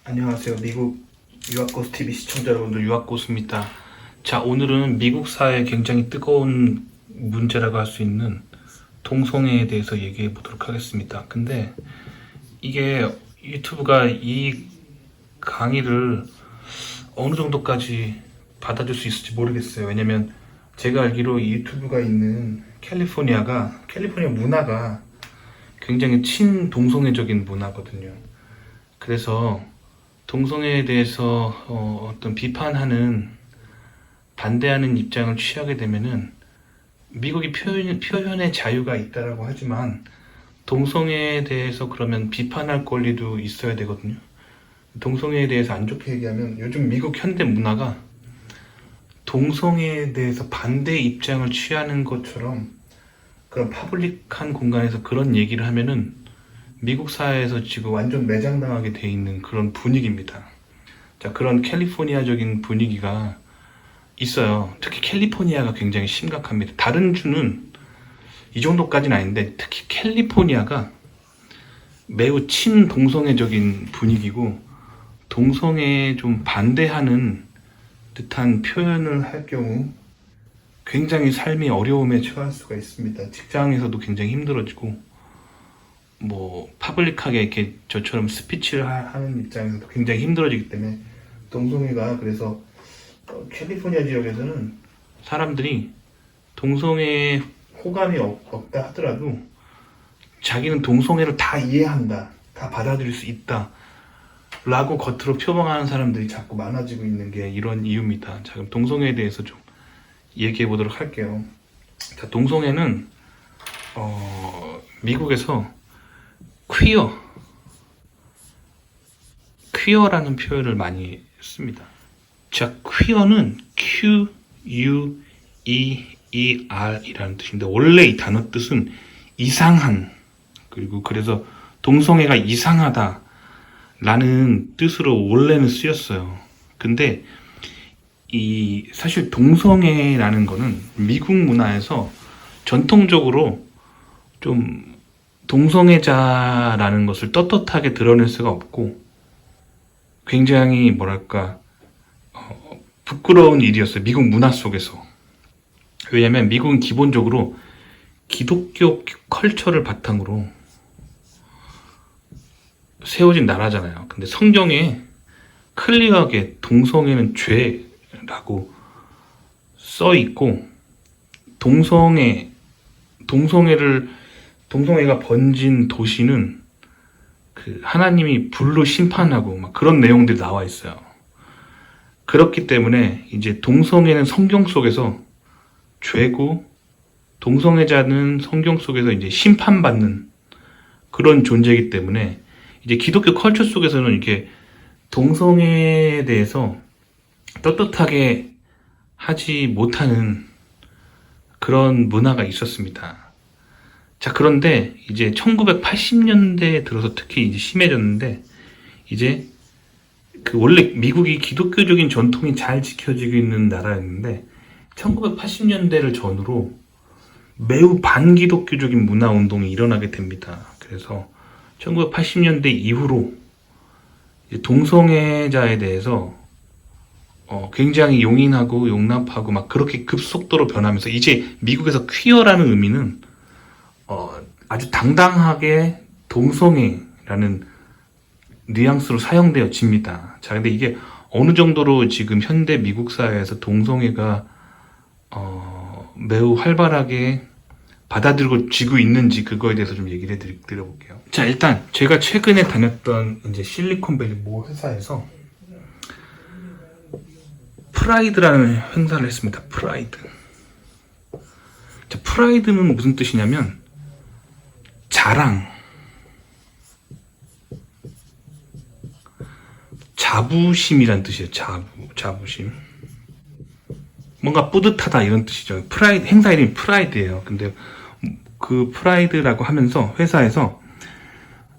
안녕하세요. 미국 유학고수 TV 시청자 여러분들, 유학고수입니다. 자, 오늘은 미국 사회에 굉장히 뜨거운 문제라고 할 수 있는 동성애에 대해서 얘기해 보도록 하겠습니다. 근데 이게 유튜브가 이 강의를 어느 정도까지 받아줄 수 있을지 모르겠어요. 왜냐면 제가 알기로 이 유튜브가 있는 캘리포니아 문화가 굉장히 친동성애적인 문화거든요. 그래서 동성애에 대해서 어떤 비판하는, 반대하는 입장을 취하게 되면은 미국이 표현의 자유가 있다라고 하지만 동성애에 대해서 그러면 비판할 권리도 있어야 되거든요. 동성애에 대해서 안 좋게 얘기하면 요즘 미국 현대 문화가 동성애에 대해서 반대 입장을 취하는 것처럼 그런 파블릭한 공간에서 그런 얘기를 하면은 미국 사회에서 지금 완전 매장당하게 돼 있는 그런 분위기입니다. 자, 그런 캘리포니아적인 분위기가 있어요. 특히 캘리포니아가 굉장히 심각합니다. 다른 주는 이 정도까지는 아닌데 특히 캘리포니아가 매우 친동성애적인 분위기고, 동성애에 좀 반대하는 듯한 표현을 할 경우 굉장히 삶이 어려움에 처할 수가 있습니다. 직장에서도 굉장히 힘들어지고, 파블릭하게 이렇게 저처럼 스피치를 하는 입장에서도 굉장히 힘들어지기 때문에 동성애가, 그래서 캘리포니아 지역에서는 사람들이 동성애에 호감이 없다 하더라도 자기는 동성애를 다 이해한다, 다 받아들일 수 있다 라고 겉으로 표방하는 사람들이 자꾸 많아지고 있는 게 이런 이유입니다. 자, 그럼 동성애에 대해서 좀 얘기해 보도록 할게요. 자, 동성애는 미국에서 퀴어라는 표현을 많이 씁니다. 자, 퀴어는 Q-U-E-E-R 이라는 뜻인데, 원래 이 단어 뜻은 이상한, 그래서 동성애가 이상하다 라는 뜻으로 원래는 쓰였어요. 근데 사실 동성애라는 거는 미국 문화에서 전통적으로 좀 동성애자라는 것을 떳떳하게 드러낼 수가 없고, 굉장히 부끄러운 일이었어요, 미국 문화 속에서. 왜냐면 미국은 기본적으로 기독교 컬처를 바탕으로 세워진 나라잖아요. 근데 성경에 클리어하게 동성애는 죄라고 써 있고, 동성애가 번진 도시는 하나님이 불로 심판하고 막 그런 내용들이 나와 있어요. 그렇기 때문에 이제 동성애는 성경 속에서 죄고, 동성애자는 성경 속에서 이제 심판받는 그런 존재이기 때문에 이제 기독교 컬처 속에서는 이렇게 동성애에 대해서 떳떳하게 하지 못하는 그런 문화가 있었습니다. 자, 그런데 이제 1980년대에 들어서 특히 이제 심해졌는데, 이제 원래 미국이 기독교적인 전통이 잘 지켜지고 있는 나라였는데 1980년대를 전후로 매우 반기독교적인 문화 운동이 일어나게 됩니다. 그래서 1980년대 이후로 동성애자에 대해서 굉장히 용인하고 용납하고 막 그렇게 급속도로 변하면서, 이제 미국에서 퀴어라는 의미는 아주 당당하게 동성애라는 뉘앙스로 사용되어집니다. 자, 근데 이게 어느 정도로 지금 현대 미국 사회에서 동성애가 매우 활발하게 받아들여지고 있는지, 그거에 대해서 좀 얘기를 드려볼게요. 자, 일단 제가 최근에 다녔던 이제 실리콘밸리 모 회사에서 프라이드라는 행사를 했습니다. 프라이드. 자, 프라이드는 무슨 뜻이냐면 자랑, 자부심이란 뜻이에요. 자부심. 뭔가 뿌듯하다 이런 뜻이죠. 프라이드, 행사 이름이 프라이드예요. 근데 그 프라이드라고 하면서 회사에서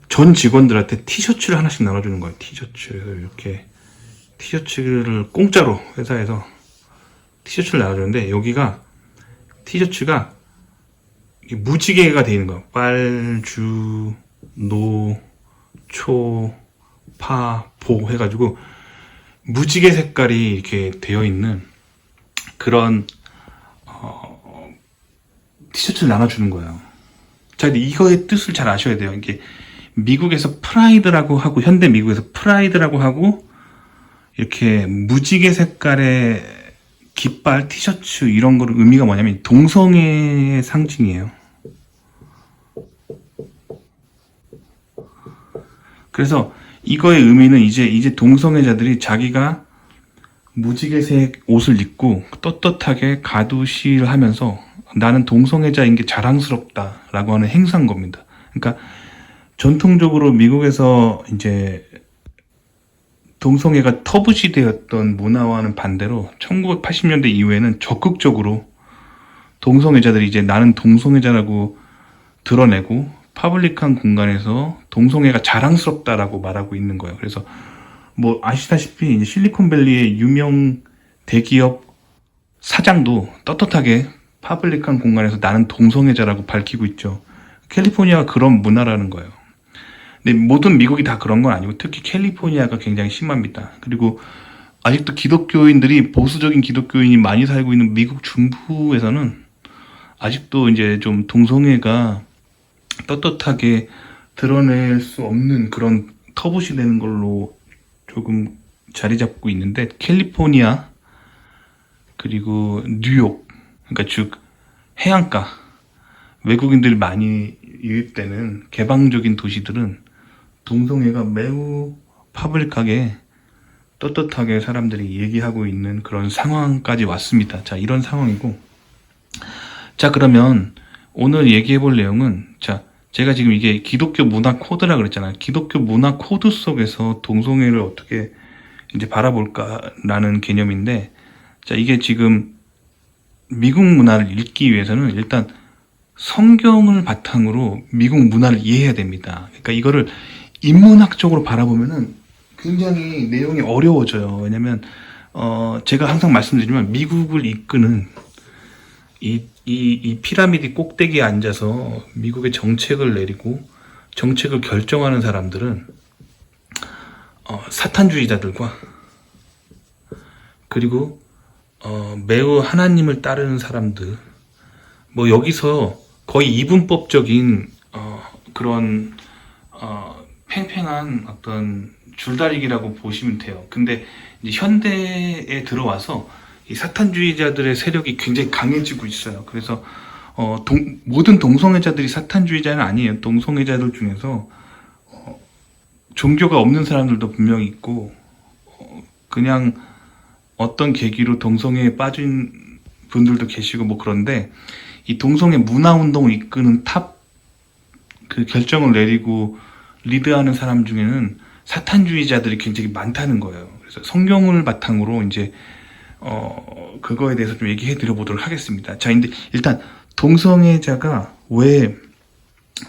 전 직원들한테 티셔츠를 하나씩 나눠주는 거예요. 티셔츠를 이렇게, 티셔츠를 공짜로 회사에서 티셔츠를 나눠주는데, 여기가 티셔츠가 무지개가 되어 있는 거예요. 빨, 주, 노, 초, 동파보 해가지고 무지개 색깔이 이렇게 되어 있는 그런 티셔츠를 나눠주는 거예요. 자, 근데 이거의 뜻을 잘 아셔야 돼요. 이게 미국에서 프라이드라고 하고, 현대 미국에서 프라이드라고 하고, 이렇게 무지개 색깔의 깃발, 티셔츠 이런 거를 의미가 뭐냐면 동성애의 상징이에요. 그래서 이거의 의미는 이제 동성애자들이 자기가 무지개색 옷을 입고 떳떳하게 가두시를 하면서 나는 동성애자인 게 자랑스럽다라고 하는 행사인 겁니다. 그러니까 전통적으로 미국에서 이제 동성애가 터부시되었던 문화와는 반대로 1980년대 이후에는 적극적으로 동성애자들이 이제 나는 동성애자라고 드러내고 파블릭한 공간에서 동성애가 자랑스럽다라고 말하고 있는 거예요. 그래서 뭐 아시다시피 이제 실리콘밸리의 유명 대기업 사장도 떳떳하게 파블릭한 공간에서 나는 동성애자라고 밝히고 있죠. 캘리포니아가 그런 문화라는 거예요. 근데 모든 미국이 다 그런 건 아니고 특히 캘리포니아가 굉장히 심합니다. 그리고 아직도 기독교인들이 보수적인 기독교인이 많이 살고 있는 미국 중부에서는 아직도 이제 좀 동성애가 떳떳하게 드러낼 수 없는 그런 터부시 되는 걸로 조금 자리 잡고 있는데 캘리포니아 그리고 뉴욕 그러니까 즉 해안가 외국인들이 많이 유입되는 개방적인 도시들은 동성애가 매우 파블릭하게 떳떳하게 사람들이 얘기하고 있는 그런 상황까지 왔습니다. 자, 이런 상황이고 자, 그러면 오늘 얘기해 볼 내용은 자, 제가 지금 이게 기독교 문화 코드라 그랬잖아요. 기독교 문화 코드 속에서 동성애를 어떻게 이제 바라볼까라는 개념인데 자, 이게 지금 미국 문화를 읽기 위해서는 일단 성경을 바탕으로 미국 문화를 이해해야 됩니다. 그러니까 이거를 인문학적으로 바라보면은 굉장히 내용이 어려워져요. 왜냐면 제가 항상 말씀드리지만 미국을 이끄는 이 피라미드 꼭대기에 앉아서 미국의 정책을 내리고 정책을 결정하는 사람들은 사탄주의자들과 그리고 매우 하나님을 따르는 사람들 뭐 여기서 거의 이분법적인 그런 팽팽한 어떤 줄다리기라고 보시면 돼요. 근데 이제 현대에 들어와서 이 사탄주의자들의 세력이 굉장히 강해지고 있어요. 그래서 모든 동성애자들이 사탄주의자는 아니에요. 동성애자들 중에서 종교가 없는 사람들도 분명히 있고 그냥 어떤 계기로 동성애에 빠진 분들도 계시고 뭐 그런데 이 동성애 문화운동을 이끄는 탑 그 결정을 내리고 리드하는 사람 중에는 사탄주의자들이 굉장히 많다는 거예요. 그래서 성경을 바탕으로 이제 그거에 대해서 좀 얘기해 드려 보도록 하겠습니다. 자, 근데 일단 동성애자가 왜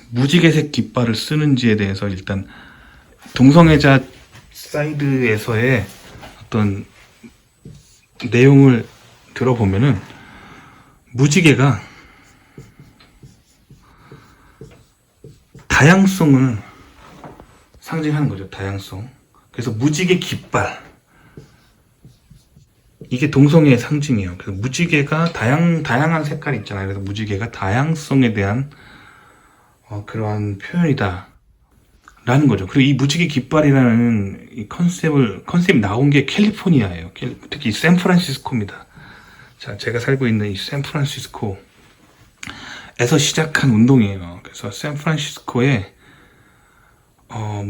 무지개색 깃발을 쓰는지에 대해서 일단 동성애자 사이드에서의 어떤 내용을 들어보면은 무지개가 다양성을 상징하는 거죠. 다양성. 그래서 무지개 깃발 이게 동성애의 상징이에요. 그래서 무지개가 다양한 색깔이 있잖아요. 그래서 무지개가 다양성에 대한 그러한 표현이다 라는 거죠. 그리고 이 무지개 깃발이라는 이 컨셉이 나온 게 캘리포니아예요. 특히 샌프란시스코입니다. 자, 제가 살고 있는 이 샌프란시스코에서 시작한 운동이에요. 그래서 샌프란시스코에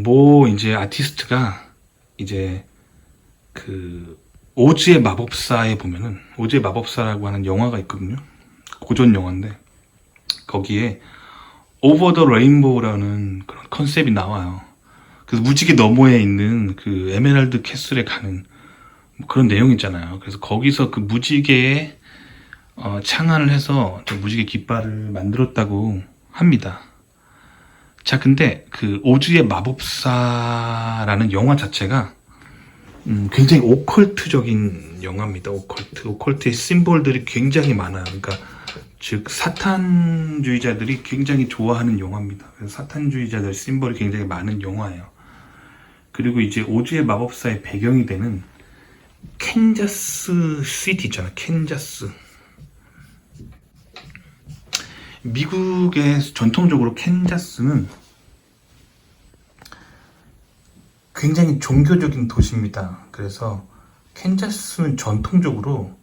뭐 이제 아티스트가 이제 그 오즈의 마법사에 보면은 오즈의 마법사라고 하는 영화가 있거든요. 고전 영화인데 거기에 오버 더 레인보우라는 그런 컨셉이 나와요. 그래서 무지개 너머에 있는 그 에메랄드 캐슬에 가는 뭐 그런 내용 있잖아요. 그래서 거기서 그 무지개에 창안을 해서 무지개 깃발을 만들었다고 합니다. 자, 근데 그 오즈의 마법사라는 영화 자체가 굉장히 오컬트적인 영화입니다. 오컬트의 심볼들이 굉장히 많아요. 그러니까 즉 사탄주의자들이 굉장히 좋아하는 영화입니다. 그래서 사탄주의자들 심볼이 굉장히 많은 영화예요. 그리고 이제 오즈의 마법사의 배경이 되는 캔자스 시티 있잖아. 캔자스. 미국의 전통적으로 캔자스는 굉장히 종교적인 도시입니다. 그래서 캔자스는 전통적으로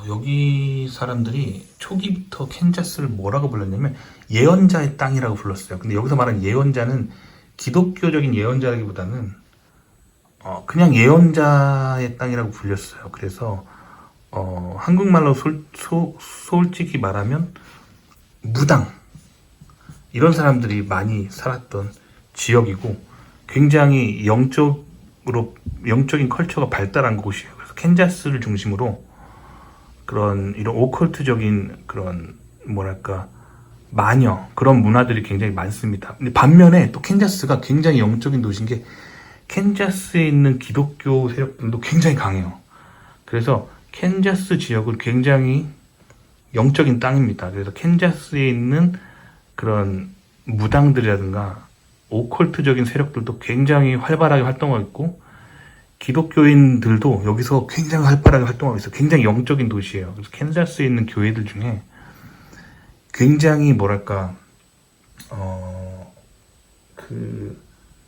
여기 사람들이 초기부터 캔자스를 뭐라고 불렀냐면 예언자의 땅이라고 불렀어요. 근데 여기서 말하는 예언자는 기독교적인 예언자라기보다는 그냥 예언자의 땅이라고 불렸어요. 그래서 한국말로 솔직히 말하면 무당 이런 사람들이 많이 살았던 지역이고 굉장히 영적인 컬처가 발달한 곳이에요. 그래서 캔자스를 중심으로 그런 이런 오컬트적인 그런 뭐랄까 마녀 그런 문화들이 굉장히 많습니다. 근데 반면에 또 캔자스가 굉장히 영적인 도시인 게 캔자스에 있는 기독교 세력들도 굉장히 강해요. 그래서 캔자스 지역은 굉장히 영적인 땅입니다. 그래서 캔자스에 있는 그런 무당들이라든가 오컬트적인 세력들도 굉장히 활발하게 활동하고 있고 기독교인들도 여기서 굉장히 활발하게 활동하고 있어요. 굉장히 영적인 도시예요. 그래서 캔자스에 있는 교회들 중에 굉장히 뭐랄까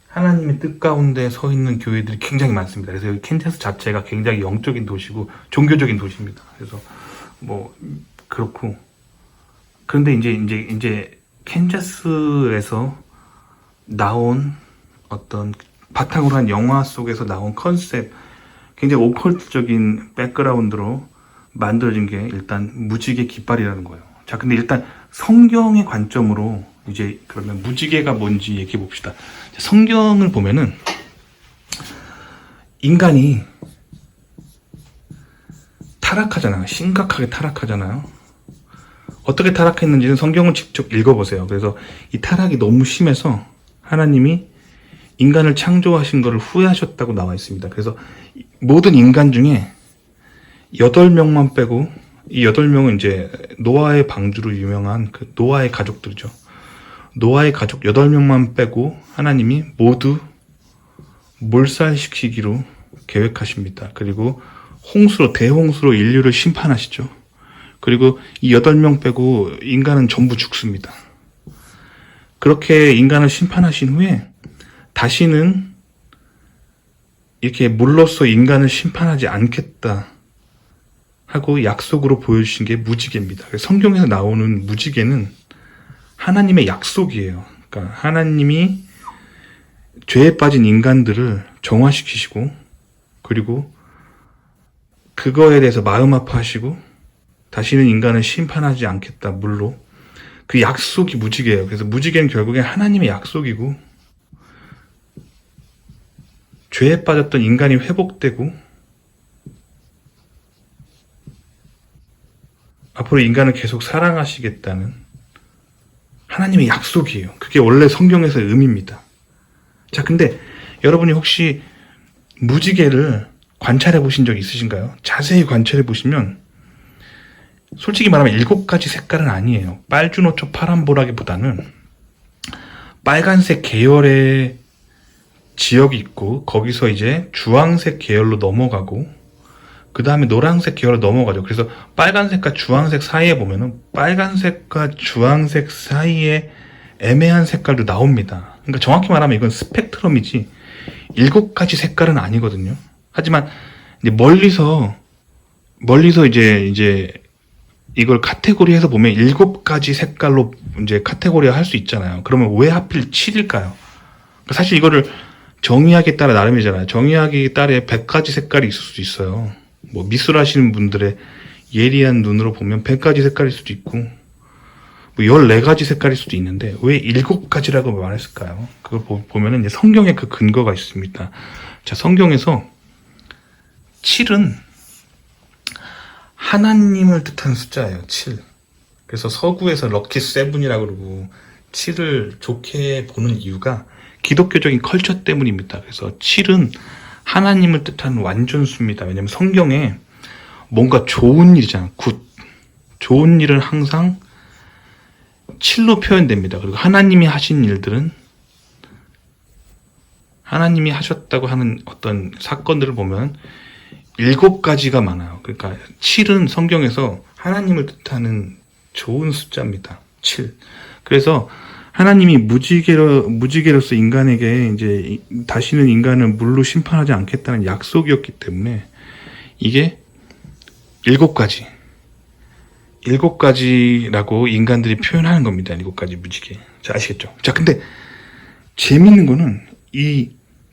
하나님의 뜻 가운데 서 있는 교회들이 굉장히 많습니다. 그래서 여기 캔자스 자체가 굉장히 영적인 도시고 종교적인 도시입니다. 그래서 뭐 그렇고 그런데 이제 캔자스에서 나온 어떤 바탕으로 한 영화 속에서 나온 컨셉 굉장히 오컬트적인 백그라운드로 만들어진 게 일단 무지개 깃발이라는 거예요. 자, 근데 일단 성경의 관점으로 이제 그러면 무지개가 뭔지 얘기해 봅시다. 성경을 보면은 인간이 타락하잖아요. 심각하게 타락하잖아요. 어떻게 타락했는지는 성경을 직접 읽어보세요. 그래서 이 타락이 너무 심해서 하나님이 인간을 창조하신 것을 후회하셨다고 나와 있습니다. 그래서 모든 인간 중에 8명만 빼고 이 8명은 이제 노아의 방주로 유명한 그 노아의 가족들이죠. 노아의 가족 8명만 빼고 하나님이 모두 몰살시키기로 계획하십니다. 그리고 대홍수로 인류를 심판하시죠. 그리고 이 8명 빼고 인간은 전부 죽습니다. 그렇게 인간을 심판하신 후에 다시는 이렇게 물로써 인간을 심판하지 않겠다 하고 약속으로 보여주신 게 무지개입니다. 성경에서 나오는 무지개는 하나님의 약속이에요. 그러니까 하나님이 죄에 빠진 인간들을 정화시키시고 그리고 그거에 대해서 마음 아파하시고 다시는 인간을 심판하지 않겠다 물로 그 약속이 무지개예요. 그래서 무지개는 결국에 하나님의 약속이고 죄에 빠졌던 인간이 회복되고 앞으로 인간을 계속 사랑하시겠다는 하나님의 약속이에요. 그게 원래 성경에서의 의미입니다. 자, 근데 여러분이 혹시 무지개를 관찰해 보신 적 있으신가요? 자세히 관찰해 보시면 솔직히 말하면 7가지 색깔은 아니에요. 빨주노초 파란보라기보다는 빨간색 계열의 지역이 있고 거기서 이제 주황색 계열로 넘어가고 그 다음에 노란색 계열로 넘어가죠. 그래서 빨간색과 주황색 사이에 보면은 빨간색과 주황색 사이에 애매한 색깔도 나옵니다. 그러니까 정확히 말하면 이건 스펙트럼이지 7가지 색깔은 아니거든요. 하지만 이제 멀리서 이제 이걸 카테고리해서 보면 7가지 색깔로 이제 카테고리화 할 수 있잖아요. 그러면 왜 하필 7일까요? 사실 이거를 정의하기에 따라 나름이잖아요. 정의하기에 따라 100가지 색깔이 있을 수도 있어요. 뭐 미술하시는 분들의 예리한 눈으로 보면 100가지 색깔일 수도 있고 뭐 14가지 색깔일 수도 있는데 왜 7가지라고 말했을까요? 그걸 보면은 이제 성경에 그 근거가 있습니다. 자, 성경에서 7은 하나님을 뜻하는 숫자예요. 7. 그래서 서구에서 럭키 세븐이라고 그러고 7을 좋게 보는 이유가 기독교적인 컬처 때문입니다. 그래서 7은 하나님을 뜻하는 완전수입니다. 왜냐하면 성경에 뭔가 좋은 일이잖아요. 좋은 일은 항상 7로 표현됩니다. 그리고 하나님이 하신 일들은 하나님이 하셨다고 하는 어떤 사건들을 보면 7가지가 많아요. 그러니까 7은 성경에서 하나님을 뜻하는 좋은 숫자입니다. 7. 그래서 하나님이 무지개로서 인간에게 이제 다시는 인간을 물로 심판하지 않겠다는 약속이었기 때문에 이게 7가지. 7가지라고 인간들이 표현하는 겁니다. 7가지 무지개. 자, 아시겠죠? 자, 근데 재밌는 거는 이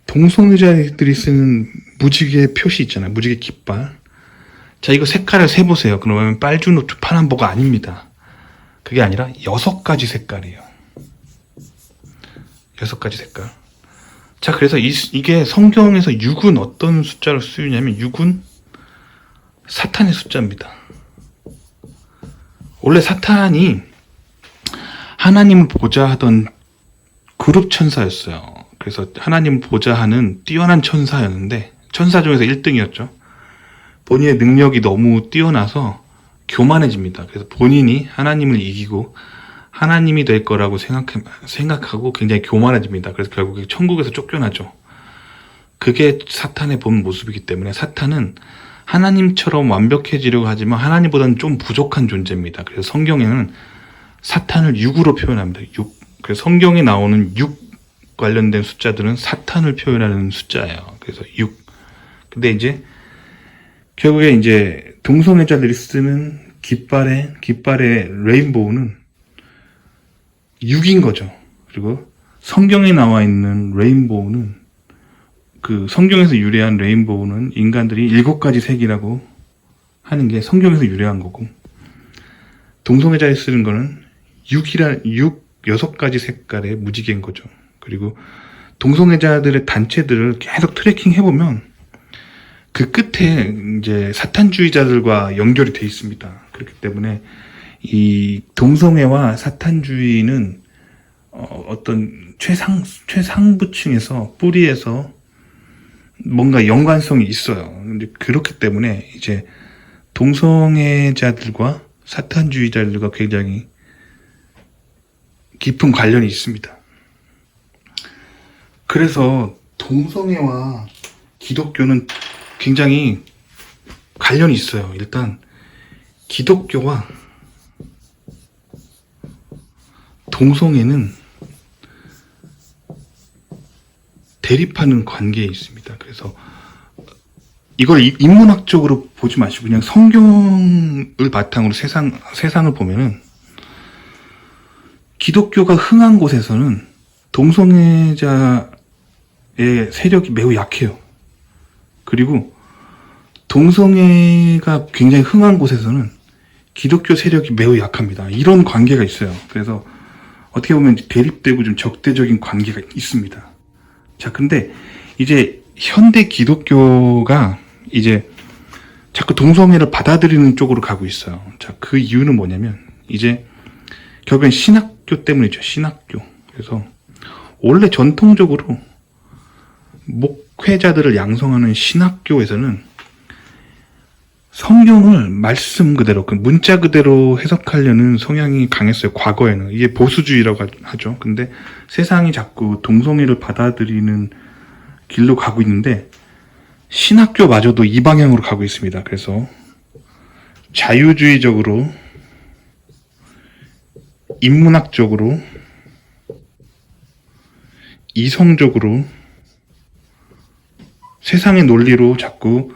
동성애자들이 쓰는 무지개 표시 있잖아요. 무지개 깃발. 자, 이거 색깔을 세보세요. 그러면 빨주노초 파남보가 아닙니다. 그게 아니라 6가지 색깔이에요. 6가지 색깔. 자, 그래서 이게 성경에서 6은 어떤 숫자로 쓰이냐면 6은 사탄의 숫자입니다. 원래 사탄이 하나님을 보자 하던 그룹 천사였어요. 그래서 하나님을 보자 하는 뛰어난 천사였는데 천사 중에서 1등이었죠. 본인의 능력이 너무 뛰어나서 교만해집니다. 그래서 본인이 하나님을 이기고 하나님이 될 거라고 생각하고 굉장히 교만해집니다. 그래서 결국에 천국에서 쫓겨나죠. 그게 사탄의 본 모습이기 때문에 사탄은 하나님처럼 완벽해지려고 하지만 하나님보다는 좀 부족한 존재입니다. 그래서 성경에는 사탄을 6으로 표현합니다. 6. 그래서 성경에 나오는 6 관련된 숫자들은 사탄을 표현하는 숫자예요. 그래서 6. 근데 이제 결국에 이제 동성애자들이 쓰는 깃발의 레인보우는 6인 거죠. 그리고 성경에 나와 있는 레인보우는 그 성경에서 유래한 레인보우는 인간들이 7가지 색이라고 하는 게 성경에서 유래한 거고 동성애자에 쓰는 거는 6가지 색깔의 무지개인 거죠. 그리고 동성애자들의 단체들을 계속 트래킹 해보면 그 끝에 이제 사탄주의자들과 연결이 돼 있습니다. 그렇기 때문에 이 동성애와 사탄주의는 어떤 최상부층에서 뿌리에서 뭔가 연관성이 있어요. 근데 그렇기 때문에 이제 동성애자들과 사탄주의자들과 굉장히 깊은 관련이 있습니다. 그래서 동성애와 기독교는 굉장히 관련이 있어요. 일단 기독교와 동성애는 대립하는 관계에 있습니다. 그래서 이걸 인문학적으로 보지 마시고 그냥 성경을 바탕으로 세상을 보면은 기독교가 흥한 곳에서는 동성애자의 세력이 매우 약해요. 그리고 동성애가 굉장히 흥한 곳에서는 기독교 세력이 매우 약합니다. 이런 관계가 있어요. 그래서 어떻게 보면 대립되고 좀 적대적인 관계가 있습니다. 자, 근데 이제 현대 기독교가 이제 자꾸 동성애를 받아들이는 쪽으로 가고 있어요. 자, 그 이유는 뭐냐면 이제 결국엔 신학교 때문이죠. 신학교. 그래서 원래 전통적으로 목회자들을 양성하는 신학교에서는 성경을 말씀 그대로, 그 문자 그대로 해석하려는 성향이 강했어요. 과거에는. 이게 보수주의라고 하죠. 근데 세상이 자꾸 동성애를 받아들이는 길로 가고 있는데 신학교마저도 이 방향으로 가고 있습니다. 그래서 자유주의적으로, 인문학적으로, 이성적으로, 세상의 논리로 자꾸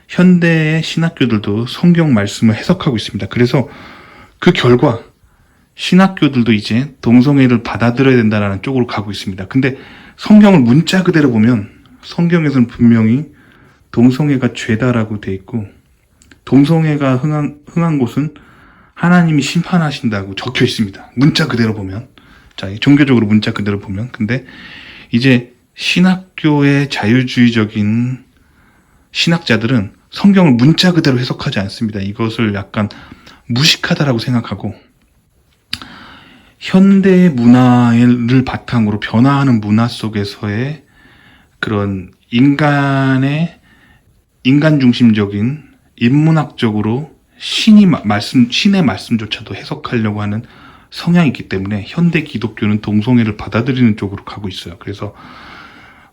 현대의 신학교들도 성경 말씀을 해석하고 있습니다. 그래서 그 결과 신학교들도 이제 동성애를 받아들여야 된다는 쪽으로 가고 있습니다. 근데 성경을 문자 그대로 보면 성경에서는 분명히 동성애가 죄다라고 돼 있고 동성애가 흥한 곳은 하나님이 심판하신다고 적혀 있습니다. 문자 그대로 보면. 자, 종교적으로 문자 그대로 보면. 근데 이제 신학교의 자유주의적인 신학자들은 성경을 문자 그대로 해석하지 않습니다. 이것을 약간 무식하다라고 생각하고 현대 문화를 바탕으로 변화하는 문화 속에서의 그런 인간 중심적인 인문학적으로 신의 말씀조차도 해석하려고 하는 성향이 있기 때문에 현대 기독교는 동성애를 받아들이는 쪽으로 가고 있어요. 그래서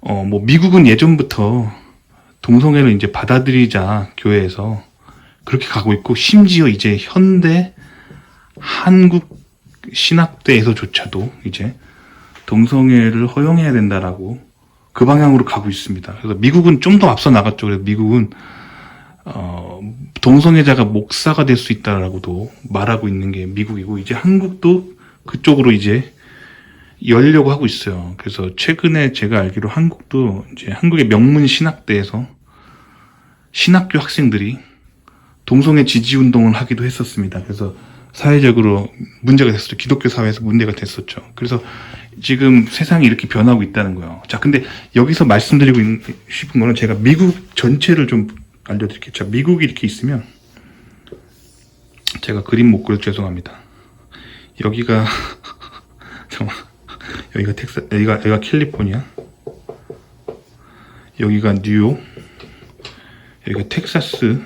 뭐 미국은 예전부터 동성애를 이제 받아들이자 교회에서 그렇게 가고 있고, 심지어 이제 현대 한국 신학대에서조차도 이제 동성애를 허용해야 된다라고 그 방향으로 가고 있습니다. 그래서 미국은 좀 더 앞서 나갔죠. 그래서 미국은 동성애자가 목사가 될 수 있다라고도 말하고 있는 게 미국이고, 이제 한국도 그쪽으로 이제 열려고 하고 있어요. 그래서 최근에 제가 알기로 한국도 이제 한국의 명문 신학대에서 신학교 학생들이 동성애 지지 운동을 하기도 했었습니다. 그래서 사회적으로 문제가 됐었죠. 기독교 사회에서 문제가 됐었죠. 그래서 지금 세상이 이렇게 변하고 있다는 거예요. 자, 근데 여기서 말씀드리고 싶은 거는 제가 미국 전체를 좀 알려드릴게요. 자, 미국이 이렇게 있으면, 제가 그림 못 그려 죄송합니다. 여기가 잠깐만, 여기가 캘리포니아, 여기가 뉴욕, 여기가 텍사스.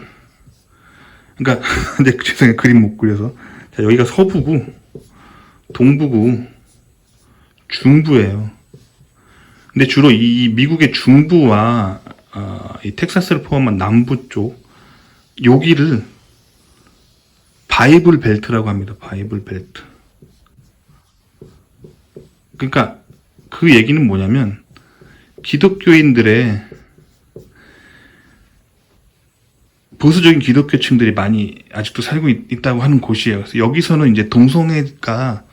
그러니까 근데 죄송해요, 그림 못 그려서. 자, 여기가 서부고, 동부고, 중부예요. 근데 주로 이 미국의 중부와 이 텍사스를 포함한 남부 쪽, 여기를 바이블 벨트라고 합니다. 바이블 벨트. 그러니까 그 얘기는 뭐냐면, 기독교인들의 보수적인 기독교층들이 많이 아직도 살고 있다고 하는 곳이에요. 그래서 여기서는 이제 동성애가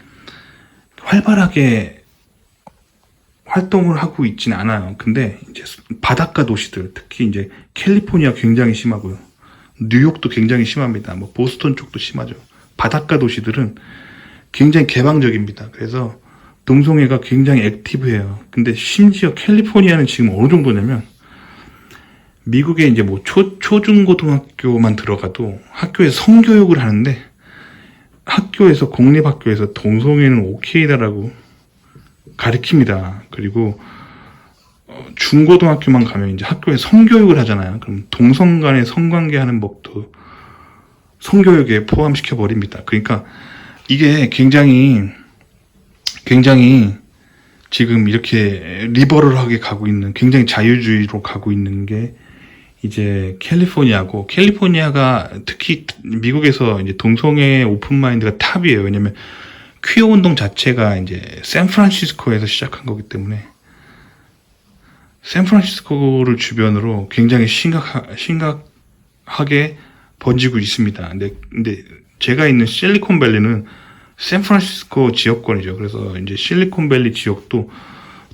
활발하게 활동을 하고 있지는 않아요. 근데 이제 바닷가 도시들, 특히 이제 캘리포니아 굉장히 심하고요. 뉴욕도 굉장히 심합니다. 뭐 보스턴 쪽도 심하죠. 바닷가 도시들은 굉장히 개방적입니다. 그래서 동성애가 굉장히 액티브해요. 근데 심지어 캘리포니아는 지금 어느 정도냐면, 미국에 이제 뭐 초중고등학교만 들어가도 학교에서 성교육을 하는데, 학교에서, 공립학교에서 동성애는 오케이다라고 가르칩니다. 그리고 중고등학교만 가면 이제 학교에 성교육을 하잖아요. 그럼 동성 간의 성관계 하는 법도 성교육에 포함시켜 버립니다. 그러니까 이게 굉장히 지금 이렇게 리버럴하게 가고 있는, 굉장히 자유주의로 가고 있는 게 이제 캘리포니아고, 캘리포니아가 특히 미국에서 이제 동성애 오픈마인드가 탑이에요. 왜냐면 퀴어 운동 자체가 이제 샌프란시스코에서 시작한 거기 때문에, 샌프란시스코를 주변으로 굉장히 심각하게 번지고 있습니다. 근데 제가 있는 실리콘밸리는 샌프란시스코 지역권이죠. 그래서 이제 실리콘밸리 지역도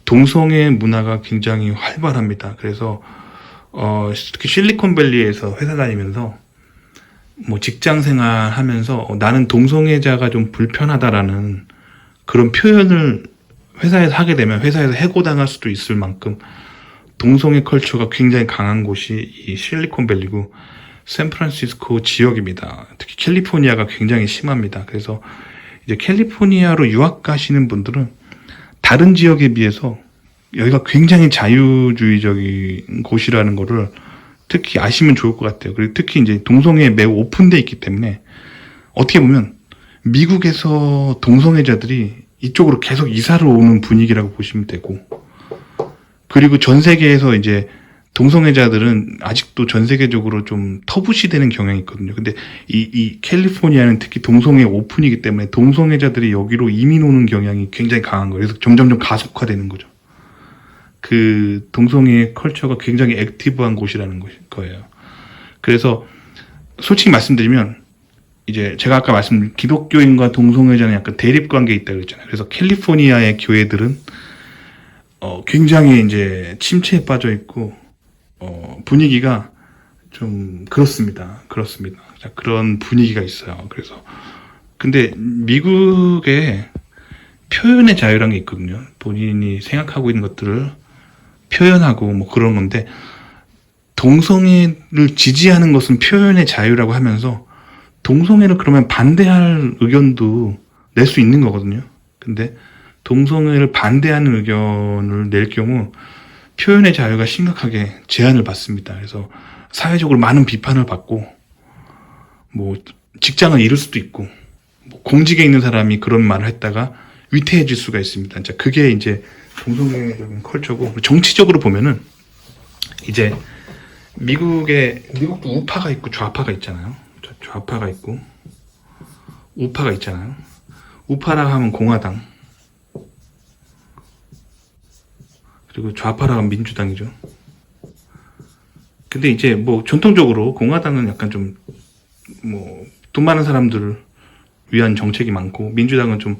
동성애 문화가 굉장히 활발합니다. 그래서 특히 실리콘밸리에서 회사 다니면서 뭐 직장 생활 하면서 나는 동성애자가 좀 불편하다라는 그런 표현을 회사에서 하게 되면 회사에서 해고당할 수도 있을 만큼 동성애 컬처가 굉장히 강한 곳이 이 실리콘밸리고 샌프란시스코 지역입니다. 특히 캘리포니아가 굉장히 심합니다. 그래서 이제 캘리포니아로 유학 가시는 분들은 다른 지역에 비해서 여기가 굉장히 자유주의적인 곳이라는 거를 특히 아시면 좋을 것 같아요. 그리고 특히 이제 동성애에 매우 오픈되어 있기 때문에, 어떻게 보면 미국에서 동성애자들이 이쪽으로 계속 이사를 오는 분위기라고 보시면 되고, 그리고 전 세계에서 이제 동성애자들은 아직도 전 세계적으로 좀 터부시되는 경향이 있거든요. 근데 이 캘리포니아는 특히 동성애 오픈이기 때문에 동성애자들이 여기로 이민 오는 경향이 굉장히 강한 거예요. 그래서 점점점 가속화되는 거죠. 그 동성애 컬처가 굉장히 액티브한 곳이라는 거예요. 그래서 솔직히 말씀드리면, 이제 제가 아까 말씀드린 기독교인과 동성애자는 약간 대립관계에 있다고 했잖아요. 그래서 캘리포니아의 교회들은 굉장히 이제 침체에 빠져 있고, 분위기가 좀 그렇습니다. 자, 그런 분위기가 있어요. 그래서 근데 미국에 표현의 자유라는 게 있거든요. 본인이 생각하고 있는 것들을 표현하고 뭐 그런 건데, 동성애를 지지하는 것은 표현의 자유라고 하면서 동성애를 그러면 반대할 의견도 낼 수 있는 거거든요. 근데 동성애를 반대하는 의견을 낼 경우 표현의 자유가 심각하게 제한을 받습니다. 그래서 사회적으로 많은 비판을 받고, 뭐 직장을 잃을 수도 있고, 뭐 공직에 있는 사람이 그런 말을 했다가 위태해질 수가 있습니다. 자, 그게 이제 동성애적인 컬처고, 정치적으로 보면은 이제 미국도 우파가 있고 좌파가 있잖아요. 좌파가 있고 우파가 있잖아요. 우파라 하면 공화당, 그리고 좌파라 하면 민주당이죠. 근데 이제 뭐 전통적으로 공화당은 약간 좀 뭐 돈 많은 사람들을 위한 정책이 많고, 민주당은 좀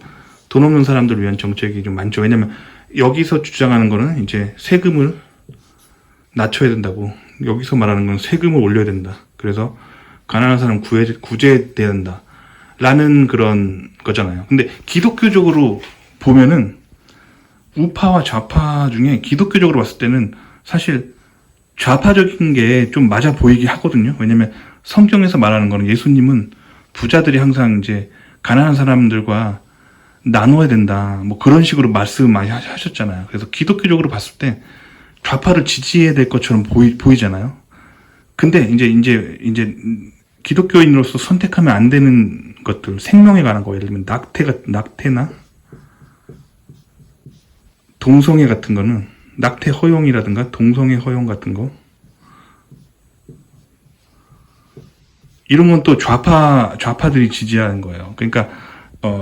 돈 없는 사람들을 위한 정책이 좀 많죠. 왜냐면 여기서 주장하는 거는 이제 세금을 낮춰야 된다고, 여기서 말하는 건 세금을 올려야 된다. 그래서 가난한 사람 구제돼야 된다 라는 그런 거잖아요. 근데 기독교적으로 보면은 우파와 좌파 중에 기독교적으로 봤을 때는 사실 좌파적인 게 좀 맞아 보이게 하거든요. 왜냐면 성경에서 말하는 거는 예수님은 부자들이 항상 이제 가난한 사람들과 나눠야 된다, 뭐 그런 식으로 말씀 많이 하셨잖아요. 그래서 기독교적으로 봤을 때 좌파를 지지해야 될 것처럼 보이잖아요. 근데 이제 기독교인으로서 선택하면 안 되는 것들, 생명에 관한 거, 예를 들면 낙태나 동성애 같은 거는, 낙태 허용이라든가 동성애 허용 같은 거, 이런 건 또 좌파들이 지지하는 거예요. 그러니까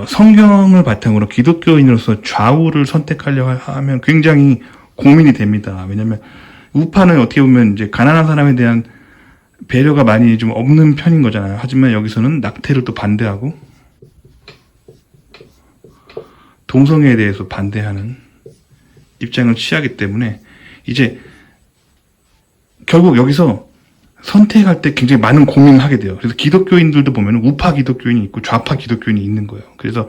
성경을 바탕으로 기독교인으로서 좌우를 선택하려고 하면 굉장히 고민이 됩니다. 왜냐면 우파는 어떻게 보면 이제 가난한 사람에 대한 배려가 많이 좀 없는 편인 거잖아요. 하지만 여기서는 낙태를 또 반대하고 동성애에 대해서 반대하는 입장을 취하기 때문에 이제 결국 여기서 선택할 때 굉장히 많은 고민을 하게 돼요. 그래서 기독교인들도 보면 우파 기독교인이 있고 좌파 기독교인이 있는 거예요. 그래서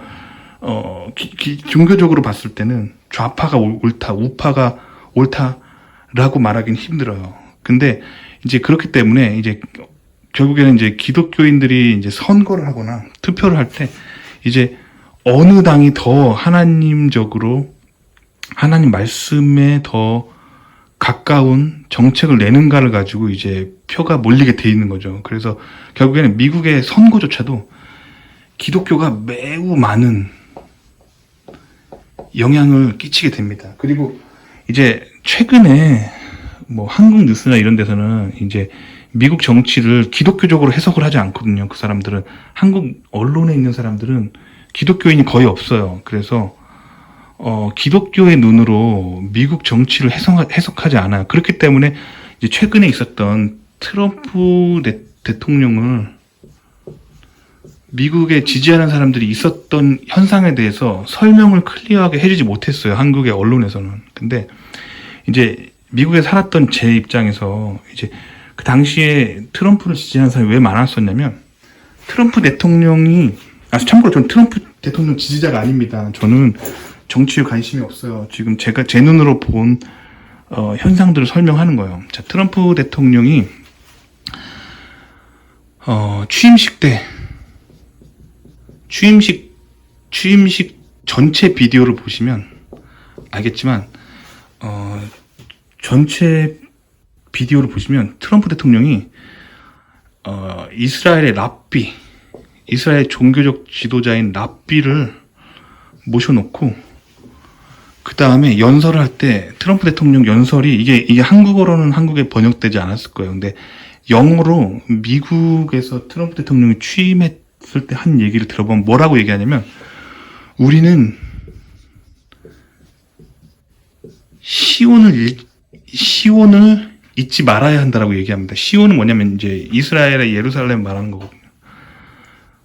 종교적으로 봤을 때는 좌파가 옳다, 우파가 옳다라고 말하기는 힘들어요. 근데 이제 그렇기 때문에 이제 결국에는 이제 기독교인들이 이제 선거를 하거나 투표를 할 때 이제 어느 당이 더 하나님적으로, 하나님 말씀에 더 가까운 정책을 내는가를 가지고 이제 표가 몰리게 돼 있는 거죠. 그래서 결국에는 미국의 선거조차도 기독교가 매우 많은 영향을 끼치게 됩니다. 그리고 이제 최근에 뭐 한국 뉴스나 이런 데서는 이제 미국 정치를 기독교적으로 해석을 하지 않거든요. 그 사람들은, 한국 언론에 있는 사람들은 기독교인이 거의 없어요. 그래서 기독교의 눈으로 미국 정치를 해석하지 않아요. 그렇기 때문에 이제 최근에 있었던 트럼프 대통령을 미국에 지지하는 사람들이 있었던 현상에 대해서 설명을 클리어하게 해주지 못했어요. 한국의 언론에서는. 근데 이제 미국에 살았던 제 입장에서 이제 그 당시에 트럼프를 지지하는 사람이 왜 많았었냐면, 트럼프 대통령이, 참고로 저는 트럼프 대통령 지지자가 아닙니다. 저는 정치에 관심이 없어요. 지금 제가 제 눈으로 본 현상들을 설명하는 거예요. 자, 트럼프 대통령이 취임식 전체 비디오를 보시면 알겠지만, 전체 비디오를 보시면 트럼프 대통령이 이스라엘 종교적 지도자인 랍비를 모셔놓고, 그 다음에 연설을 할 때 트럼프 대통령 연설이 이게 한국어로는 한국에 번역되지 않았을 거예요. 근데 영어로 미국에서 트럼프 대통령이 취임했을 때 한 얘기를 들어보면 뭐라고 얘기하냐면, 우리는 시온을 잊지 말아야 한다라고 얘기합니다. 시온은 뭐냐면 이제 이스라엘의 예루살렘 말하는 거거든요.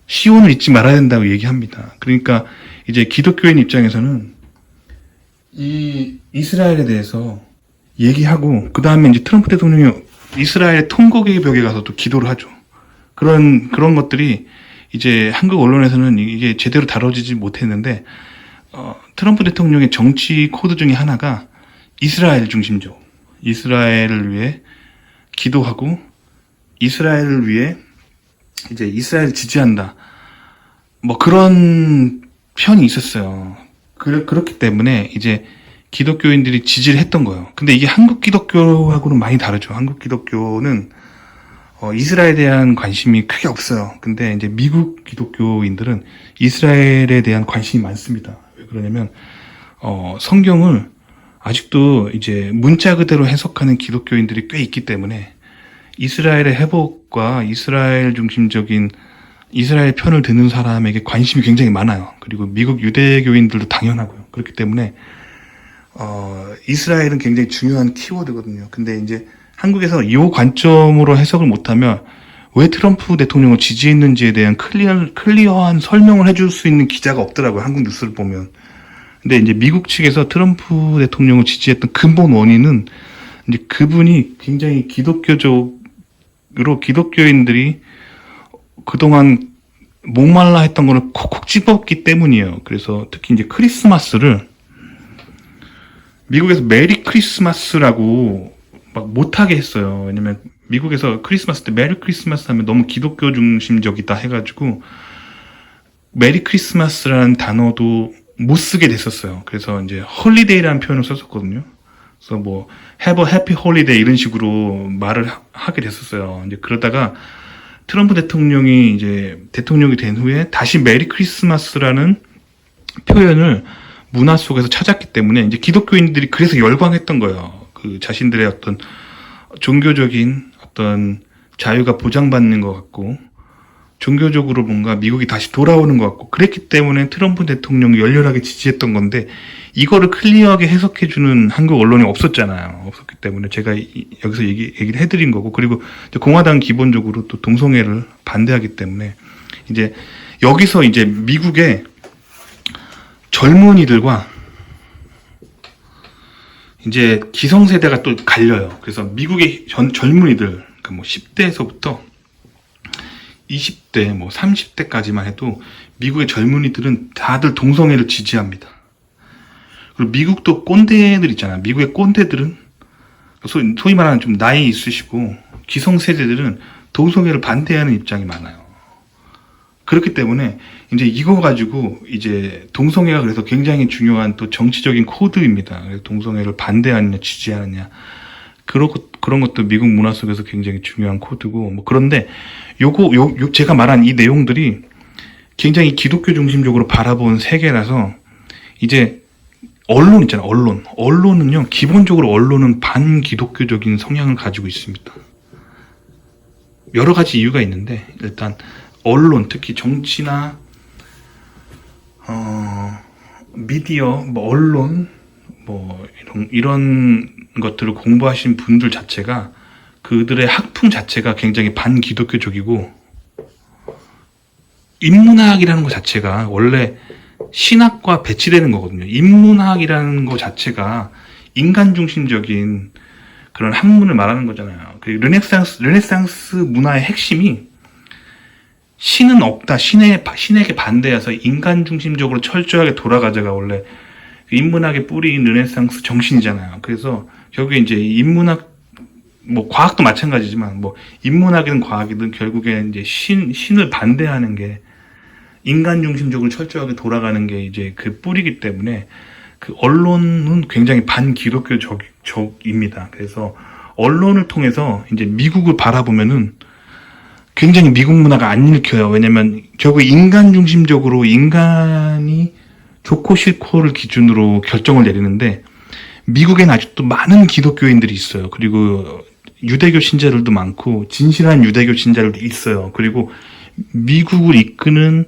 시온을 잊지 말아야 된다고 얘기합니다. 그러니까 이제 기독교인 입장에서는 이 이스라엘에 대해서 얘기하고, 그 다음에 이제 트럼프 대통령이 이스라엘 통곡의 벽에 가서 또 기도를 하죠. 그런 것들이 이제 한국 언론에서는 이게 제대로 다뤄지지 못했는데, 트럼프 대통령의 정치 코드 중에 하나가 이스라엘 중심적, 이스라엘을 위해 기도하고 이스라엘을 위해 이제 이스라엘을 지지한다, 뭐 그런 편이 있었어요. 그렇기 때문에 이제 기독교인들이 지지를 했던 거예요. 근데 이게 한국 기독교하고는 많이 다르죠. 한국 기독교는 이스라엘에 대한 관심이 크게 없어요. 근데 이제 미국 기독교인들은 이스라엘에 대한 관심이 많습니다. 왜 그러냐면 성경을 아직도 이제 문자 그대로 해석하는 기독교인들이 꽤 있기 때문에 이스라엘의 회복과 이스라엘 중심적인 이스라엘 편을 드는 사람에게 관심이 굉장히 많아요. 그리고 미국 유대교인들도 당연하고요. 그렇기 때문에 이스라엘은 굉장히 중요한 키워드거든요. 근데 이제 한국에서 이 관점으로 해석을 못하면 왜 트럼프 대통령을 지지했는지에 대한 클리어한 설명을 해줄 수 있는 기자가 없더라고요. 한국 뉴스를 보면. 근데 이제 미국 측에서 트럼프 대통령을 지지했던 근본 원인은 이제 그분이 굉장히 기독교인들이 그동안 목말라 했던 거를 콕콕 집었기 때문이에요. 그래서 특히 이제 크리스마스를 미국에서 메리 크리스마스라고 막 못하게 했어요. 왜냐면 미국에서 크리스마스 때 메리 크리스마스 하면 너무 기독교 중심적이다 해가지고 메리 크리스마스라는 단어도 못 쓰게 됐었어요. 그래서 이제 홀리데이라는 표현을 썼었거든요. 그래서 뭐 have a happy holiday 이런 식으로 말을 하게 됐었어요. 이제 그러다가 트럼프 대통령이 이제 대통령이 된 후에 다시 메리 크리스마스라는 표현을 문화 속에서 찾았기 때문에 이제 기독교인들이 그래서 열광했던 거예요. 그 자신들의 어떤 종교적인 어떤 자유가 보장받는 것 같고 종교적으로 뭔가 미국이 다시 돌아오는 것 같고 그랬기 때문에 트럼프 대통령이 열렬하게 지지했던 건데 이거를 클리어하게 해석해주는 한국 언론이 없었잖아요. 없었기 때문에 제가 여기서 얘기를 해드린 거고 그리고 공화당은 기본적으로 또 동성애를 반대하기 때문에 이제 여기서 이제 미국의 젊은이들과 이제 기성세대가 또 갈려요. 그래서 미국의 젊은이들, 그러니까 뭐 10대에서부터 20대, 뭐 30대까지만 해도 미국의 젊은이들은 다들 동성애를 지지합니다. 그리고 미국도 꼰대들 있잖아요. 미국의 꼰대들은 소위 말하는 좀 나이 있으시고 기성세대들은 동성애를 반대하는 입장이 많아요. 그렇기 때문에 이제 이거 가지고 이제 동성애가 그래서 굉장히 중요한 또 정치적인 코드입니다. 그래서 동성애를 반대하느냐 지지하느냐 그런 것도 미국 문화 속에서 굉장히 중요한 코드고 뭐 그런데 제가 말한 이 내용들이 굉장히 기독교 중심적으로 바라본 세계라서 이제 언론 있잖아요. 언론은요 기본적으로 언론은 반기독교적인 성향을 가지고 있습니다. 여러 가지 이유가 있는데 일단 언론 특히 정치나 미디어 뭐 언론 뭐 이런 것들을 공부하신 분들 자체가 그들의 학풍 자체가 굉장히 반기독교적이고 인문학이라는 것 자체가 원래 신학과 배치되는 거거든요. 인문학이라는 것 자체가 인간 중심적인 그런 학문을 말하는 거잖아요. 그 르네상스 문화의 핵심이 신은 없다, 신에게 반대해서 인간 중심적으로 철저하게 돌아가자가 원래 인문학의 뿌리인 르네상스 정신이잖아요. 그래서 결국에 이제 인문학, 뭐 과학도 마찬가지지만 뭐 인문학이든 과학이든 결국에 이제 신을 반대하는 게 인간 중심적으로 철저하게 돌아가는 게 이제 그 뿌리기 때문에 그 언론은 굉장히 반기독교적입니다. 그래서 언론을 통해서 이제 미국을 바라보면은 굉장히 미국 문화가 안 읽혀요. 왜냐면 결국 인간 중심적으로 인간이 좋고 싫고를 기준으로 결정을 내리는데 미국에는 아직도 많은 기독교인들이 있어요. 그리고 유대교 신자들도 많고 진실한 유대교 신자들도 있어요. 그리고 미국을 이끄는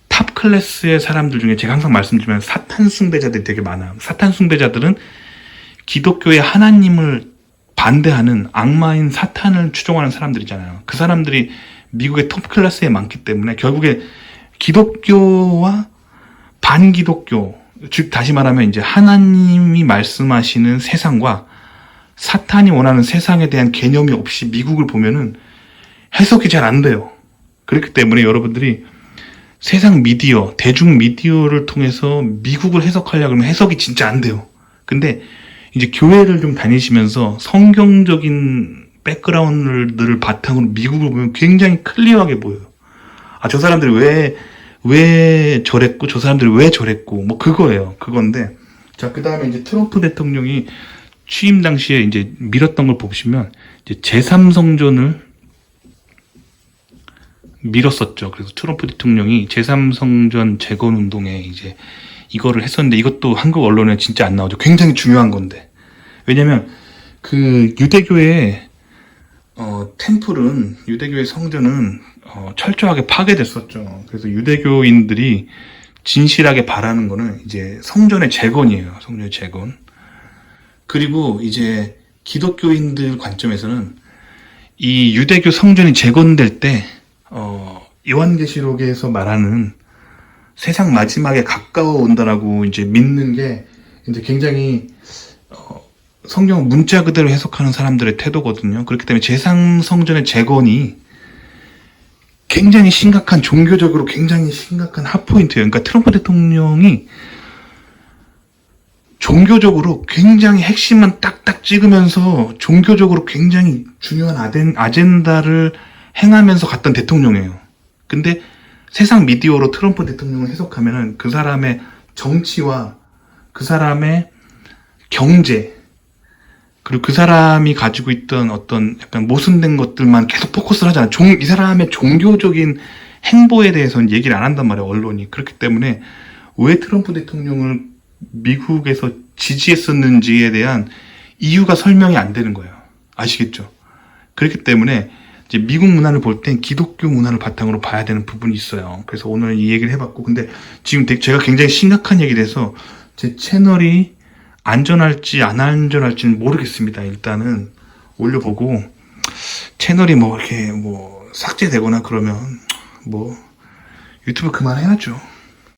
탑 클래스의 사람들 중에 제가 항상 말씀드리면 사탄 숭배자들이 되게 많아요. 사탄 숭배자들은 기독교의 하나님을 반대하는 악마인 사탄을 추종하는 사람들이잖아요. 그 사람들이 미국의 톱 클래스에 많기 때문에 결국에 기독교와 반기독교, 즉 다시 말하면 이제 하나님이 말씀하시는 세상과 사탄이 원하는 세상에 대한 개념이 없이 미국을 보면은 해석이 잘 안 돼요. 그렇기 때문에 여러분들이 세상 미디어, 대중 미디어를 통해서 미국을 해석하려고 하면 해석이 진짜 안 돼요. 근데 이제 교회를 좀 다니시면서 성경적인 백그라운드를 바탕으로 미국을 보면 굉장히 클리어하게 보여요. 아, 저 사람들이 왜 저랬고, 저 사람들이 왜 저랬고, 뭐 그거예요. 그건데. 자, 그 다음에 이제 트럼프 대통령이 취임 당시에 이제 밀었던 걸 보시면 이제 제3성전을 밀었었죠. 그래서 트럼프 대통령이 제3성전 재건 운동에 이제 이거를 했었는데 이것도 한국 언론에 진짜 안 나오죠. 굉장히 중요한 건데. 왜냐면 그 유대교의 템플은 유대교의 성전은 철저하게 파괴됐었죠. 그래서 유대교인들이 진실하게 바라는 거는 이제 성전의 재건이에요. 성전의 재건. 그리고 이제 기독교인들 관점에서는 이 유대교 성전이 재건될 때 요한계시록에서 말하는 세상 마지막에 가까워 온다라고 이제 믿는 게 이제 굉장히 성경 문자 그대로 해석하는 사람들의 태도거든요. 그렇기 때문에 제상 성전의 재건이 굉장히 심각한, 종교적으로 굉장히 심각한 핫포인트예요. 그러니까 트럼프 대통령이 종교적으로 굉장히 핵심만 딱딱 찍으면서 종교적으로 굉장히 중요한 아젠다를 행하면서 갔던 대통령이에요. 근데 세상 미디어로 트럼프 대통령을 해석하면은 그 사람의 정치와 그 사람의 경제, 그리고 그 사람이 가지고 있던 어떤 약간 모순된 것들만 계속 포커스를 하잖아. 이 사람의 종교적인 행보에 대해서는 얘기를 안 한단 말이야, 언론이. 그렇기 때문에 왜 트럼프 대통령을 미국에서 지지했었는지에 대한 이유가 설명이 안 되는 거예요. 아시겠죠? 그렇기 때문에 이제 미국 문화를 볼 땐 기독교 문화를 바탕으로 봐야 되는 부분이 있어요. 그래서 오늘 이 얘기를 해봤고, 근데 지금 제가 굉장히 심각한 얘기를 해서 제 채널이 안전할지 안 안전할지는 모르겠습니다. 일단은 올려보고 채널이 뭐 이렇게 뭐 삭제되거나 그러면 뭐 유튜브 그만해야죠.